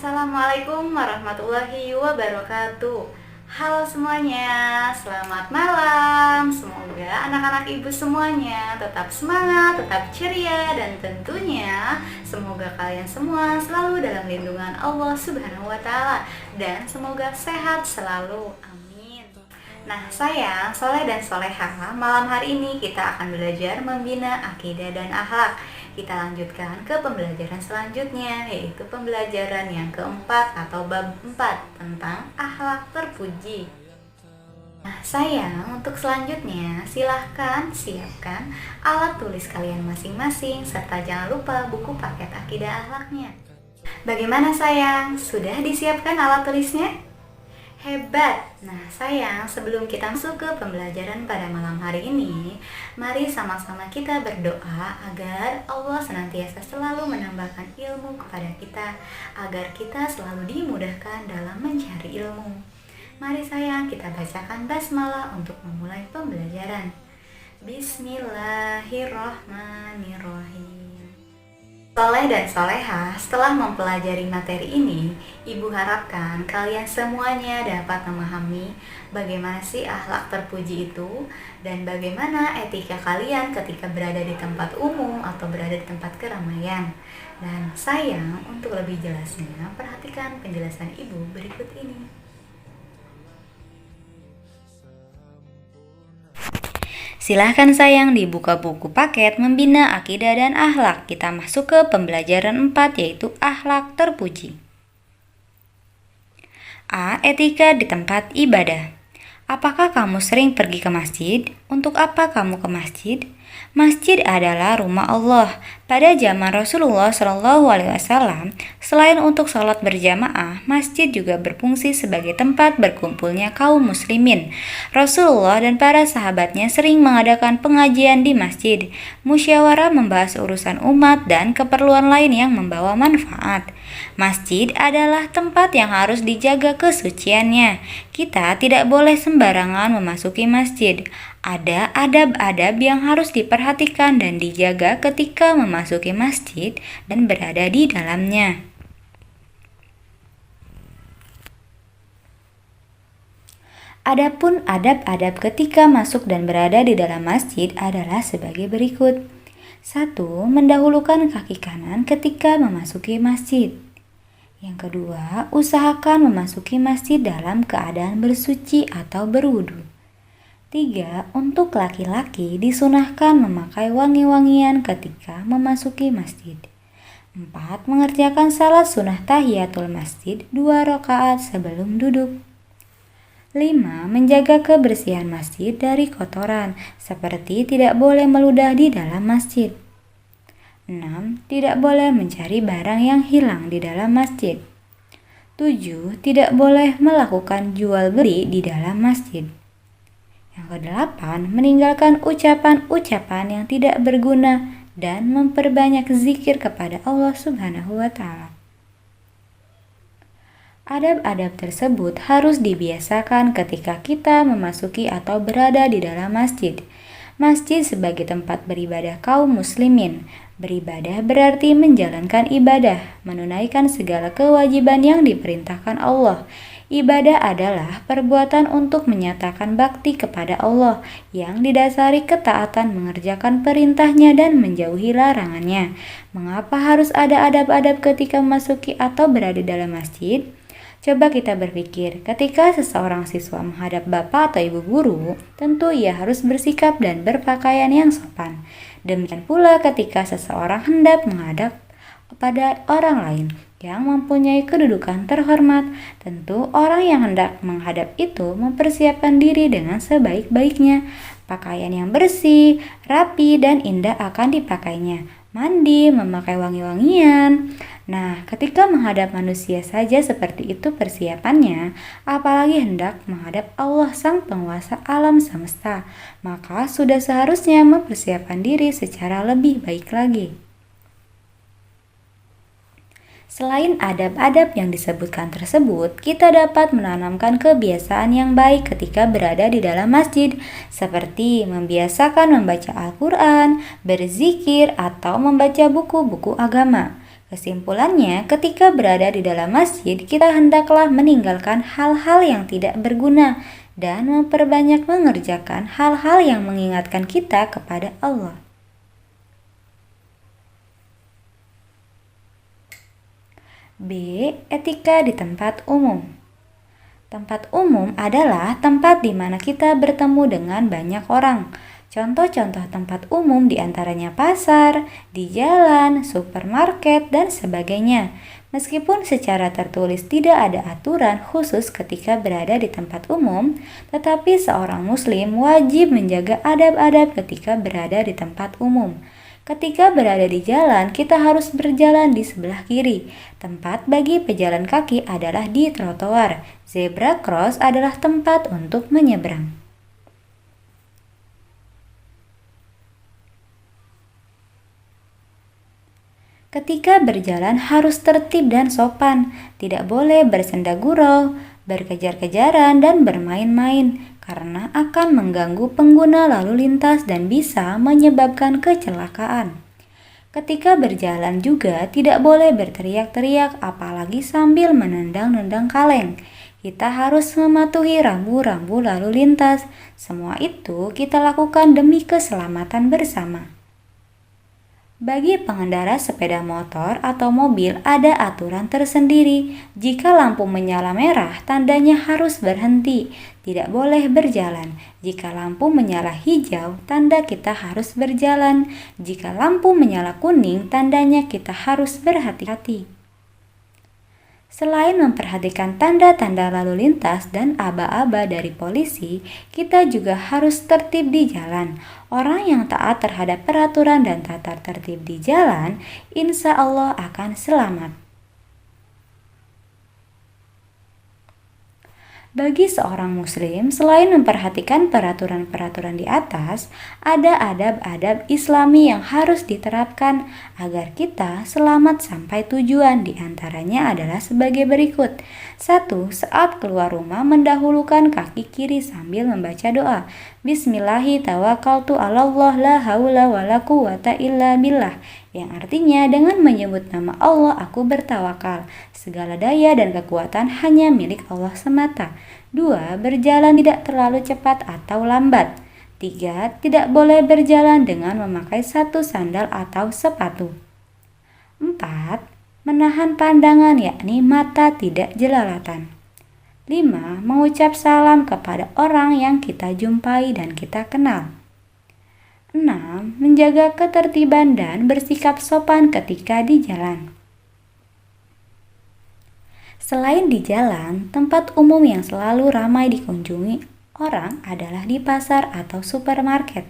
Assalamualaikum warahmatullahi wabarakatuh. Halo semuanya, selamat malam. Semoga anak-anak ibu semuanya tetap semangat, tetap ceria, dan tentunya semoga kalian semua selalu dalam lindungan Allah Subhanahu wa Ta'ala, dan semoga sehat selalu. Amin. Nah, sayang, soleh dan soleha, malam hari ini kita akan belajar membina akidah dan akhlak. Kita lanjutkan ke pembelajaran selanjutnya, yaitu pembelajaran yang keempat atau bab 4 tentang akhlak terpuji. Nah sayang, untuk selanjutnya silahkan siapkan alat tulis kalian masing-masing, serta jangan lupa buku paket akidah akhlaknya. Bagaimana sayang? Sudah disiapkan alat tulisnya? Hebat! Nah sayang, sebelum kita masuk ke pembelajaran pada malam hari ini, mari sama-sama kita berdoa agar Allah senantiasa selalu menambahkan ilmu kepada kita, agar kita selalu dimudahkan dalam mencari ilmu. Mari sayang, kita bacakan basmalah untuk memulai pembelajaran. Bismillahirrahmanirrahim. Soleh dan soleha, setelah mempelajari materi ini, Ibu harapkan kalian semuanya dapat memahami bagaimana sih akhlak terpuji itu, dan bagaimana etika kalian ketika berada di tempat umum atau berada di tempat keramaian. Dan sayang, untuk lebih jelasnya, perhatikan penjelasan Ibu berikut ini. Silahkan sayang dibuka buku paket Membina Akidah dan Akhlak. Kita masuk ke pembelajaran 4, yaitu akhlak terpuji. A. Etika di tempat ibadah. Apakah kamu sering pergi ke masjid? Untuk apa kamu ke masjid? Masjid adalah rumah Allah. Pada zaman Rasulullah SAW, selain untuk sholat berjamaah, masjid juga berfungsi sebagai tempat berkumpulnya kaum muslimin. Rasulullah dan para sahabatnya sering mengadakan pengajian di masjid, musyawarah membahas urusan umat dan keperluan lain yang membawa manfaat. Masjid adalah tempat yang harus dijaga kesuciannya. Kita tidak boleh sembarangan memasuki masjid. Ada adab-adab yang harus diperhatikan dan dijaga ketika memasuki masjid dan berada di dalamnya. Adapun adab-adab ketika masuk dan berada di dalam masjid adalah sebagai berikut. 1. Mendahulukan kaki kanan ketika memasuki masjid. Yang kedua, usahakan memasuki masjid dalam keadaan bersuci atau berwudu. 3. Untuk laki-laki disunahkan memakai wangi-wangian ketika memasuki masjid. 4. Mengerjakan salat sunnah tahiyatul masjid 2 rakaat sebelum duduk. 5. Menjaga kebersihan masjid dari kotoran, seperti tidak boleh meludah di dalam masjid. 6. Tidak boleh mencari barang yang hilang di dalam masjid. 7. Tidak boleh melakukan jual beli di dalam masjid. Yang ke-8, meninggalkan ucapan-ucapan yang tidak berguna dan memperbanyak zikir kepada Allah Subhanahu wa Ta'ala. Adab-adab tersebut harus dibiasakan ketika kita memasuki atau berada di dalam masjid. Masjid sebagai tempat beribadah kaum muslimin. Beribadah berarti menjalankan ibadah, menunaikan segala kewajiban yang diperintahkan Allah. Ibadah adalah perbuatan untuk menyatakan bakti kepada Allah yang didasari ketaatan mengerjakan perintahnya dan menjauhi larangannya. Mengapa harus ada adab-adab ketika memasuki atau berada dalam masjid? Coba kita berpikir, ketika seseorang siswa menghadap bapak atau ibu guru, tentu ia harus bersikap dan berpakaian yang sopan. Demikian pula ketika seseorang hendak menghadap pada orang lain yang mempunyai kedudukan terhormat, tentu orang yang hendak menghadap itu mempersiapkan diri dengan sebaik-baiknya. Pakaian yang bersih, rapi, dan indah akan dipakainya. Mandi, memakai wangi-wangian. Nah, ketika menghadap manusia saja seperti itu persiapannya, apalagi hendak menghadap Allah Sang Penguasa alam semesta, maka sudah seharusnya mempersiapkan diri secara lebih baik lagi. Selain adab-adab yang disebutkan tersebut, kita dapat menanamkan kebiasaan yang baik ketika berada di dalam masjid, seperti membiasakan membaca Al-Quran, berzikir, atau membaca buku-buku agama. Kesimpulannya, ketika berada di dalam masjid, kita hendaklah meninggalkan hal-hal yang tidak berguna dan memperbanyak mengerjakan hal-hal yang mengingatkan kita kepada Allah. B. Etika di tempat umum. Tempat umum adalah tempat di mana kita bertemu dengan banyak orang. Contoh-contoh tempat umum diantaranya pasar, di jalan, supermarket, dan sebagainya. Meskipun secara tertulis tidak ada aturan khusus ketika berada di tempat umum, tetapi seorang muslim wajib menjaga adab-adab ketika berada di tempat umum. Ketika berada di jalan, kita harus berjalan di sebelah kiri. Tempat bagi pejalan kaki adalah di trotoar. Zebra cross adalah tempat untuk menyeberang. Ketika berjalan harus tertib dan sopan, tidak boleh bersenda gurau, berkejar-kejaran, dan bermain-main, karena akan mengganggu pengguna lalu lintas dan bisa menyebabkan kecelakaan. Ketika berjalan juga tidak boleh berteriak-teriak, apalagi sambil menendang-nendang kaleng. Kita harus mematuhi rambu-rambu lalu lintas. Semua itu kita lakukan demi keselamatan bersama. Bagi pengendara sepeda motor atau mobil ada aturan tersendiri. Jika lampu menyala merah, tandanya harus berhenti, tidak boleh berjalan. Jika lampu menyala hijau, tanda kita harus berjalan. Jika lampu menyala kuning, tandanya kita harus berhati-hati. Selain memperhatikan tanda-tanda lalu lintas dan aba-aba dari polisi, kita juga harus tertib di jalan. Orang yang taat terhadap peraturan dan tata tertib di jalan, insya Allah akan selamat. Bagi seorang muslim, selain memperhatikan peraturan-peraturan di atas, ada adab-adab Islami yang harus diterapkan agar kita selamat sampai tujuan. Di antaranya adalah sebagai berikut. 1. Saat keluar rumah mendahulukan kaki kiri sambil membaca doa. Bismillahi tawakkaltu 'alallah la haula wala quwata illa billah. Yang artinya dengan menyebut nama Allah aku bertawakal. Segala daya dan kekuatan hanya milik Allah semata. 2. Berjalan tidak terlalu cepat atau lambat. 3. Tidak boleh berjalan dengan memakai satu sandal atau sepatu. 4. Menahan pandangan yakni mata tidak jelalatan. 5. Mengucap salam kepada orang yang kita jumpai dan kita kenal. 6. Menjaga ketertiban dan bersikap sopan ketika di jalan. Selain di jalan, tempat umum yang selalu ramai dikunjungi orang adalah di pasar atau supermarket.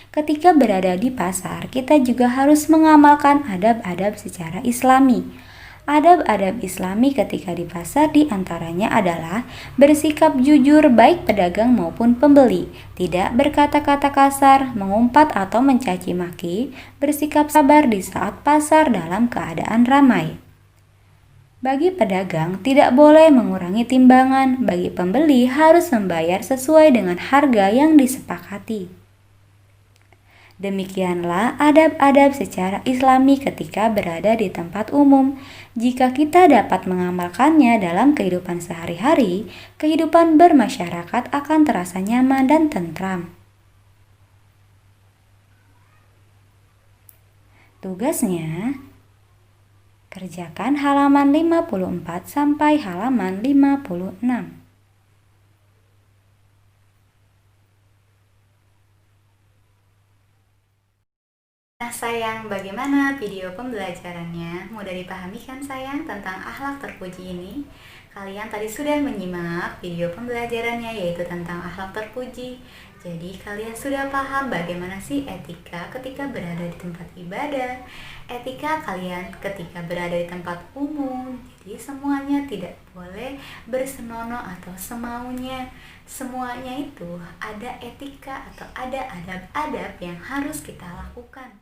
Ketika berada di pasar, kita juga harus mengamalkan adab-adab secara Islami. Adab-adab Islami ketika di pasar diantaranya adalah bersikap jujur baik pedagang maupun pembeli, tidak berkata-kata kasar, mengumpat atau mencaci maki, bersikap sabar di saat pasar dalam keadaan ramai. Bagi pedagang tidak boleh mengurangi timbangan, bagi pembeli harus membayar sesuai dengan harga yang disepakati. Demikianlah adab-adab secara Islami ketika berada di tempat umum. Jika kita dapat mengamalkannya dalam kehidupan sehari-hari, kehidupan bermasyarakat akan terasa nyaman dan tentram. Tugasnya, kerjakan halaman 54 sampai halaman 56. Nah sayang, bagaimana video pembelajarannya? Mudah dipahami kan sayang tentang akhlak terpuji ini? Kalian tadi sudah menyimak video pembelajarannya yaitu tentang akhlak terpuji. Jadi kalian sudah paham bagaimana sih etika ketika berada di tempat ibadah, etika kalian ketika berada di tempat umum. Jadi semuanya tidak boleh bersenonoh atau semaunya. Semuanya itu ada etika atau ada adab-adab yang harus kita lakukan.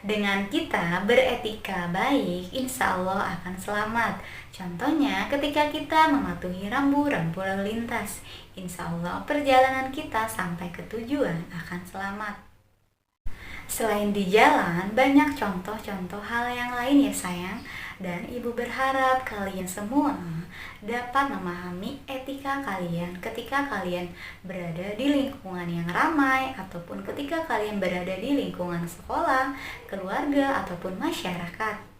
Dengan kita beretika baik, insya Allah akan selamat. Contohnya ketika kita mematuhi rambu-rambu lalu lintas, insya Allah perjalanan kita sampai ke tujuan akan selamat. Selain di jalan, banyak contoh-contoh hal yang lain ya sayang. Dan ibu berharap kalian semua dapat memahami etika kalian ketika kalian berada di lingkungan yang ramai ataupun ketika kalian berada di lingkungan sekolah, keluarga, ataupun masyarakat.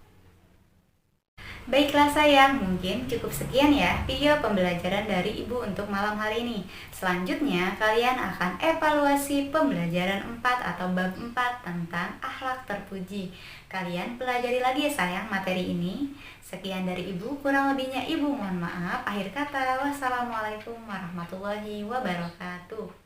Baiklah sayang, mungkin cukup sekian ya video pembelajaran dari ibu untuk malam hari ini. Selanjutnya kalian akan evaluasi pembelajaran 4 atau bab 4 tentang akhlak terpuji. Kalian pelajari lagi ya sayang materi ini. Sekian dari ibu, kurang lebihnya ibu mohon maaf. Akhir kata, wassalamualaikum warahmatullahi wabarakatuh.